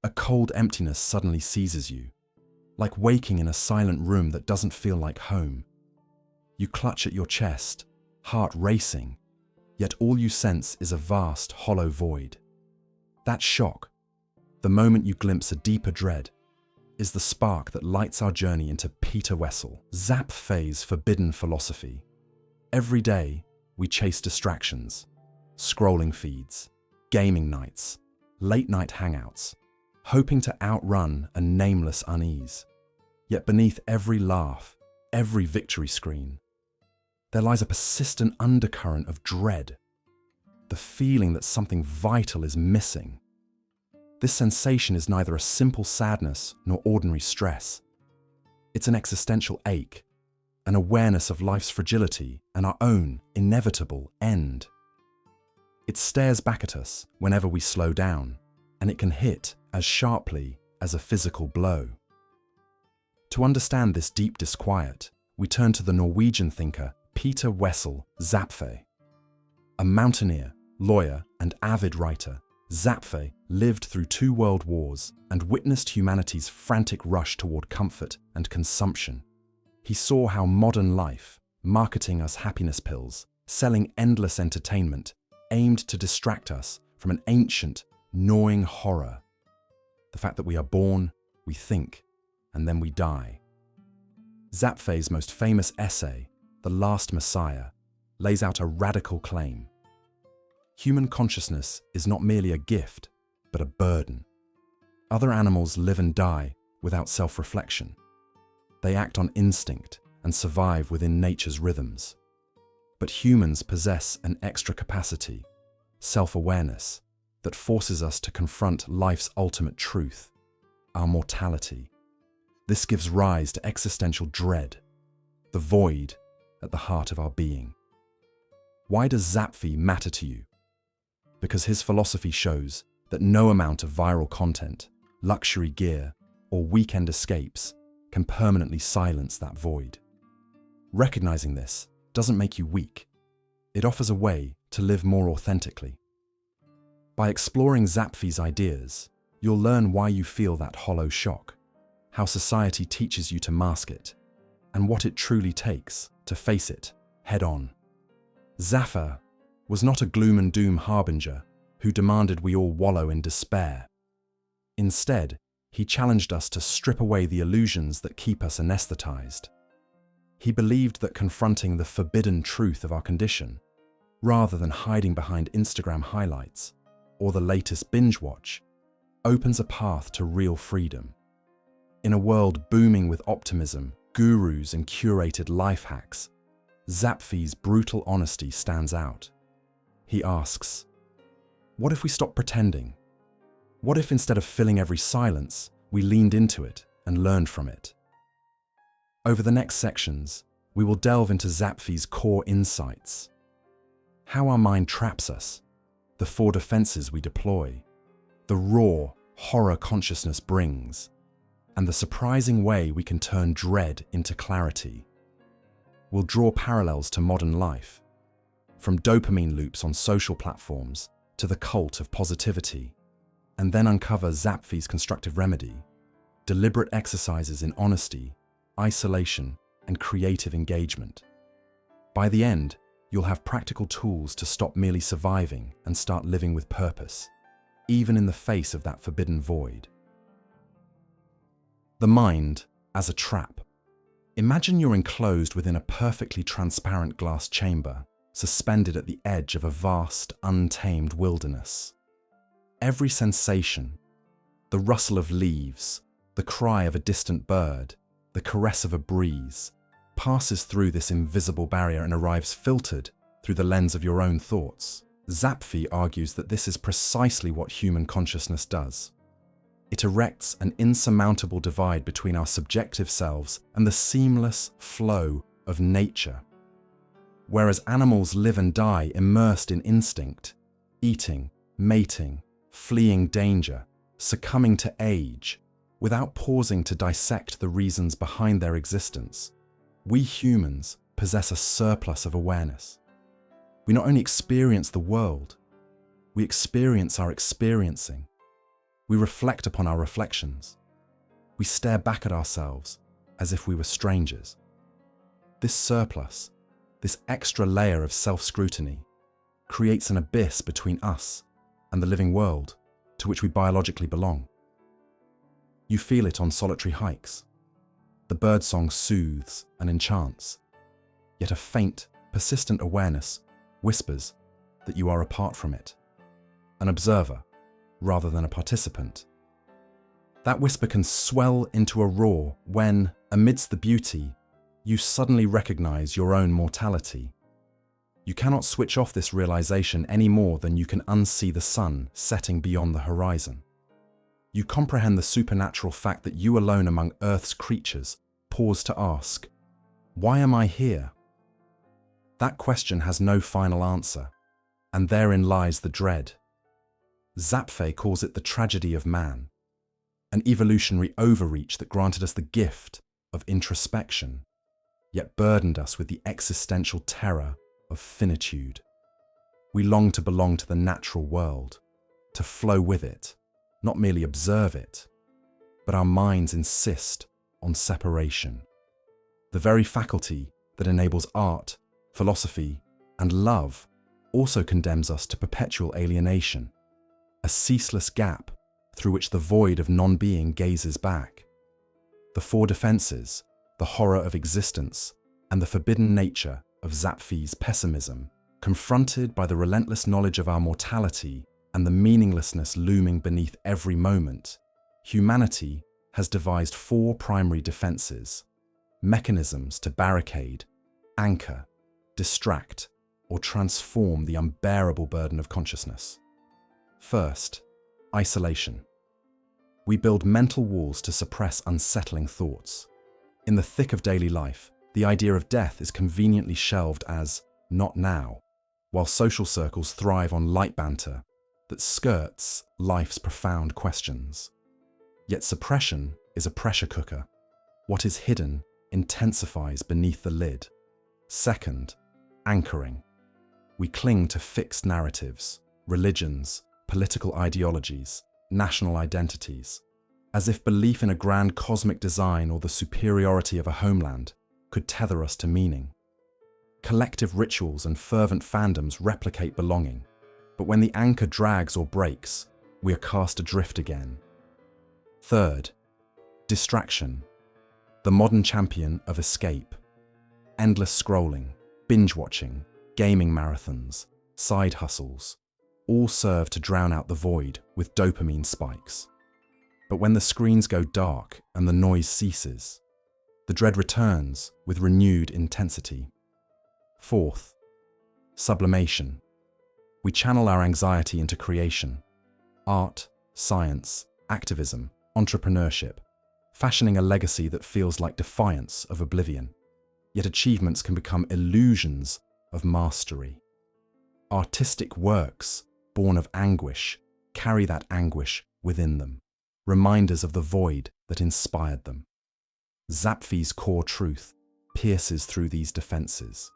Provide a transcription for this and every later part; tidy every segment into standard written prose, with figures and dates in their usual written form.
A cold emptiness suddenly seizes you, like waking in a silent room that doesn't feel like home. You clutch at your chest, heart racing, yet all you sense is a vast, hollow void. That shock, the moment you glimpse a deeper dread, is the spark that lights our journey into Wessel Zapffe's forbidden philosophy. Every day, we chase distractions, scrolling feeds, gaming nights, late-night hangouts, hoping to outrun a nameless unease. Yet beneath every laugh, every victory screen, there lies a persistent undercurrent of dread, the feeling that something vital is missing. This sensation is neither a simple sadness nor ordinary stress. It's an existential ache, an awareness of life's fragility and our own inevitable end. It stares back at us whenever we slow down, and it can hit as sharply as a physical blow. To understand this deep disquiet, we turn to the Norwegian thinker Wessel Zapffe. A mountaineer, lawyer, and avid writer, Zapffe lived through 2 world wars and witnessed humanity's frantic rush toward comfort and consumption. He saw how modern life, marketing us happiness pills, selling endless entertainment, aimed to distract us from an ancient, gnawing horror. The fact that we are born, we think, and then we die. Zapffe's most famous essay, The Last Messiah, lays out a radical claim. Human consciousness is not merely a gift, but a burden. Other animals live and die without self-reflection. They act on instinct and survive within nature's rhythms. But humans possess an extra capacity, self-awareness, that forces us to confront life's ultimate truth, our mortality. This gives rise to existential dread, the void at the heart of our being. Why does Zapffe matter to you? Because his philosophy shows that no amount of viral content, luxury gear, or weekend escapes can permanently silence that void. Recognizing this doesn't make you weak. It offers a way to live more authentically. By exploring Zapffe's ideas, you'll learn why you feel that hollow shock, how society teaches you to mask it, and what it truly takes to face it head-on. Zapffe was not a gloom and doom harbinger who demanded we all wallow in despair. Instead, he challenged us to strip away the illusions that keep us anesthetized. He believed that confronting the forbidden truth of our condition, rather than hiding behind Instagram highlights or the latest binge watch, opens a path to real freedom. In a world booming with optimism, gurus, and curated life hacks, Zapffe's brutal honesty stands out. He asks, what if we stopped pretending? What if instead of filling every silence, we leaned into it and learned from it? Over the next sections, we will delve into Zapffe's core insights, how our mind traps us, the 4 defenses we deploy, the raw horror consciousness brings, and the surprising way we can turn dread into clarity. We'll draw parallels to modern life, from dopamine loops on social platforms to the cult of positivity, and then uncover Zapffe's constructive remedy, deliberate exercises in honesty, isolation, and creative engagement. By the end, you'll have practical tools to stop merely surviving and start living with purpose, even in the face of that forbidden void. The mind as a trap. Imagine you're enclosed within a perfectly transparent glass chamber, suspended at the edge of a vast, untamed wilderness. Every sensation, the rustle of leaves, the cry of a distant bird, the caress of a breeze, passes through this invisible barrier and arrives filtered through the lens of your own thoughts. Zapffe argues that this is precisely what human consciousness does. It erects an insurmountable divide between our subjective selves and the seamless flow of nature. Whereas animals live and die immersed in instinct, eating, mating, fleeing danger, succumbing to age, without pausing to dissect the reasons behind their existence, we humans possess a surplus of awareness. We not only experience the world, we experience our experiencing. We reflect upon our reflections. We stare back at ourselves as if we were strangers. This surplus, this extra layer of self-scrutiny, creates an abyss between us and the living world to which we biologically belong. You feel it on solitary hikes. The birdsong soothes and enchants, yet a faint, persistent awareness whispers that you are apart from it, an observer rather than a participant. That whisper can swell into a roar when, amidst the beauty, you suddenly recognize your own mortality. You cannot switch off this realization any more than you can unsee the sun setting beyond the horizon. You comprehend the supernatural fact that you alone among Earth's creatures pause to ask, "Why am I here?" That question has no final answer, and therein lies the dread. Zapffe calls it the tragedy of man, an evolutionary overreach that granted us the gift of introspection, yet burdened us with the existential terror of finitude. We long to belong to the natural world, to flow with it, not merely observe it, but our minds insist on separation. The very faculty that enables art, philosophy, and love also condemns us to perpetual alienation, a ceaseless gap through which the void of non-being gazes back. The four defenses, the horror of existence, and the forbidden nature of Zapffe's pessimism, confronted by the relentless knowledge of our mortality and the meaninglessness looming beneath every moment, humanity has devised four primary defenses, mechanisms to barricade, anchor, distract, or transform the unbearable burden of consciousness. First, isolation. We build mental walls to suppress unsettling thoughts. In the thick of daily life, the idea of death is conveniently shelved as "not now," while social circles thrive on light banter that skirts life's profound questions. Yet suppression is a pressure cooker. What is hidden intensifies beneath the lid. Second, anchoring. We cling to fixed narratives, religions, political ideologies, national identities, as if belief in a grand cosmic design or the superiority of a homeland could tether us to meaning. Collective rituals and fervent fandoms replicate belonging, but when the anchor drags or breaks, we are cast adrift again. Third, distraction. The modern champion of escape. Endless scrolling, binge-watching, gaming marathons, side hustles, all serve to drown out the void with dopamine spikes. But when the screens go dark and the noise ceases, the dread returns with renewed intensity. Fourth, sublimation. We channel our anxiety into creation. Art, science, activism, entrepreneurship, fashioning a legacy that feels like defiance of oblivion. Yet achievements can become illusions of mastery. Artistic works, born of anguish, carry that anguish within them, reminders of the void that inspired them. Zapffe's core truth pierces through these defenses.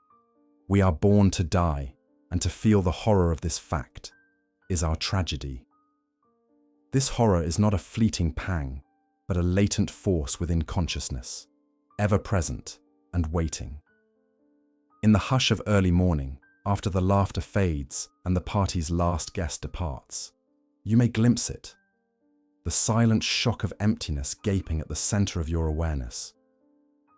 We are born to die, and to feel the horror of this fact is our tragedy. This horror is not a fleeting pang, but a latent force within consciousness, ever present and waiting. In the hush of early morning, after the laughter fades and the party's last guest departs, you may glimpse it, the silent shock of emptiness gaping at the center of your awareness.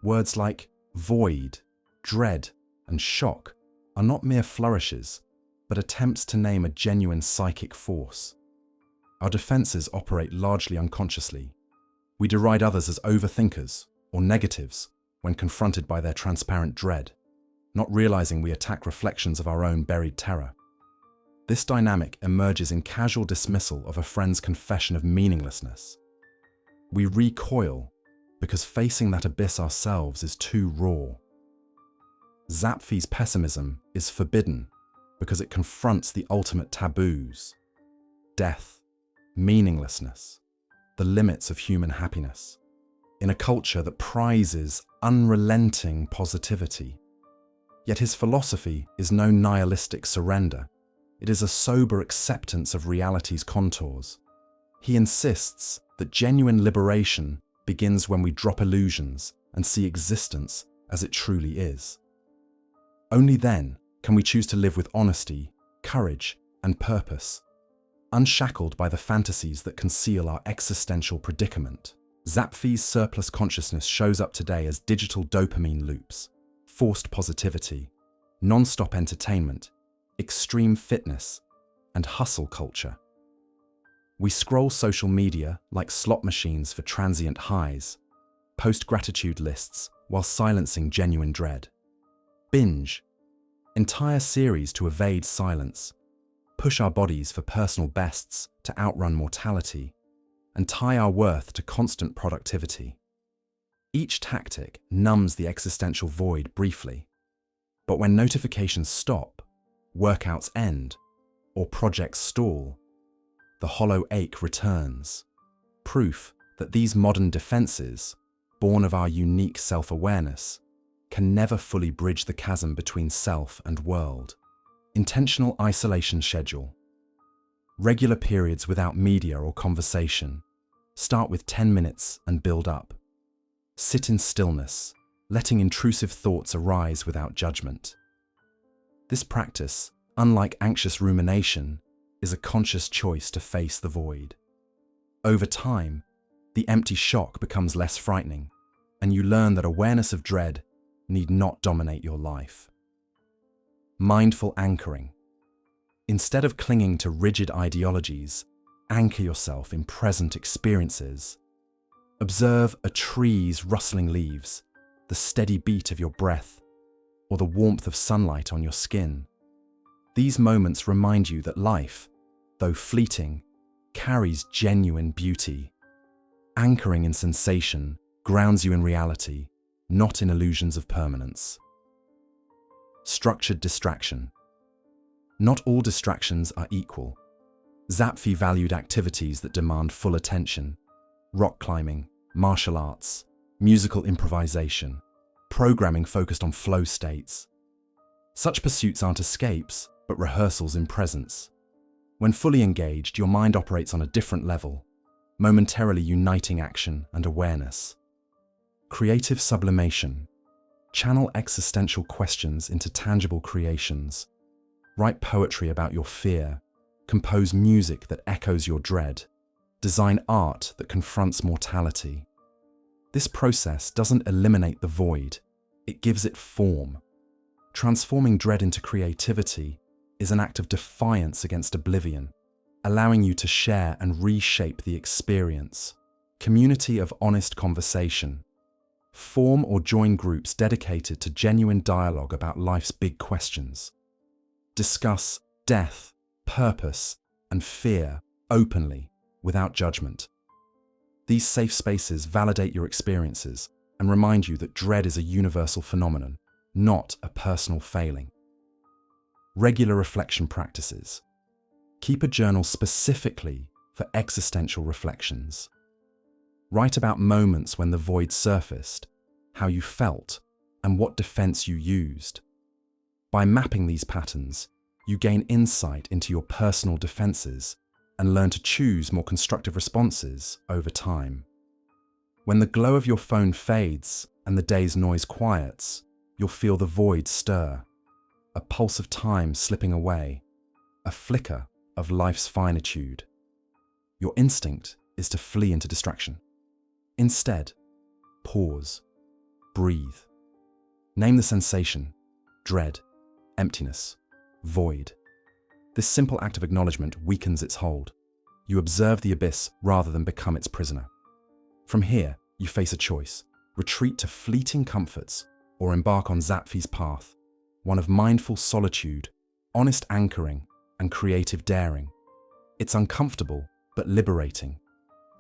Words like void, dread, and shock are not mere flourishes, but attempts to name a genuine psychic force. Our defenses operate largely unconsciously. We deride others as overthinkers or negatives when confronted by their transparent dread, not realizing we attack reflections of our own buried terror. This dynamic emerges in casual dismissal of a friend's confession of meaninglessness. We recoil because facing that abyss ourselves is too raw. Zapffe's pessimism is forbidden because it confronts the ultimate taboos: death, meaninglessness, the limits of human happiness, in a culture that prizes unrelenting positivity. Yet his philosophy is no nihilistic surrender. It is a sober acceptance of reality's contours. He insists that genuine liberation begins when we drop illusions and see existence as it truly is. Only then can we choose to live with honesty, courage, and purpose, unshackled by the fantasies that conceal our existential predicament. Zapffe's surplus consciousness shows up today as digital dopamine loops, forced positivity, non-stop entertainment, extreme fitness, and hustle culture. We scroll social media like slot machines for transient highs, post gratitude lists while silencing genuine dread. Binge entire series to evade silence, push our bodies for personal bests to outrun mortality, and tie our worth to constant productivity. Each tactic numbs the existential void briefly, but when notifications stop, workouts end, or projects stall, the hollow ache returns. Proof that these modern defenses, born of our unique self-awareness, can never fully bridge the chasm between self and world. Intentional isolation schedule. Regular periods without media or conversation. Start with 10 minutes and build up. Sit in stillness, letting intrusive thoughts arise without judgment. This practice, unlike anxious rumination, is a conscious choice to face the void. Over time, the empty shock becomes less frightening, and you learn that awareness of dread need not dominate your life. Mindful anchoring. Instead of clinging to rigid ideologies, anchor yourself in present experiences. Observe a tree's rustling leaves, the steady beat of your breath, or the warmth of sunlight on your skin. These moments remind you that life, though fleeting, carries genuine beauty. Anchoring in sensation grounds you in reality, not in illusions of permanence. Structured distraction. Not all distractions are equal. Zapffe valued activities that demand full attention: rock climbing, martial arts, musical improvisation, programming focused on flow states. Such pursuits aren't escapes, but rehearsals in presence. When fully engaged, your mind operates on a different level, momentarily uniting action and awareness. Creative sublimation. Channel existential questions into tangible creations. Write poetry about your fear. Compose music that echoes your dread. Design art that confronts mortality. This process doesn't eliminate the void, it gives it form. Transforming dread into creativity is an act of defiance against oblivion, allowing you to share and reshape the experience. Community of honest conversation. Form or join groups dedicated to genuine dialogue about life's big questions. Discuss death, purpose, and fear openly, without judgment. These safe spaces validate your experiences and remind you that dread is a universal phenomenon, not a personal failing. Regular reflection practices. Keep a journal specifically for existential reflections. Write about moments when the void surfaced, how you felt, and what defense you used. By mapping these patterns, you gain insight into your personal defenses and learn to choose more constructive responses over time. When the glow of your phone fades and the day's noise quiets, you'll feel the void stir, a pulse of time slipping away, a flicker of life's finitude. Your instinct is to flee into distraction. Instead, pause, breathe. Name the sensation: dread, emptiness, void. This simple act of acknowledgement weakens its hold. You observe the abyss rather than become its prisoner. From here, you face a choice: retreat to fleeting comforts or embark on Zapffe's path, one of mindful solitude, honest anchoring, and creative daring. It's uncomfortable, but liberating.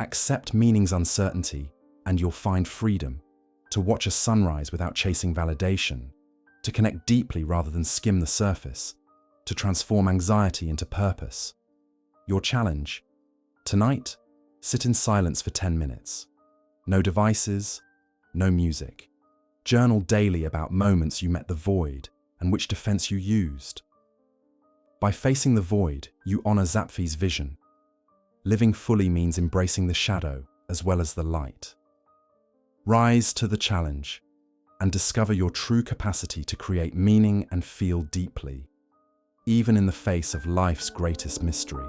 Accept meaning's uncertainty, and you'll find freedom to watch a sunrise without chasing validation, to connect deeply rather than skim the surface, to transform anxiety into purpose. Your challenge: tonight, sit in silence for 10 minutes. No devices, no music. Journal daily about moments you met the void and which defense you used. By facing the void, you honor Zapfe's vision. Living fully means embracing the shadow as well as the light. Rise to the challenge and discover your true capacity to create meaning and feel deeply, even in the face of life's greatest mystery.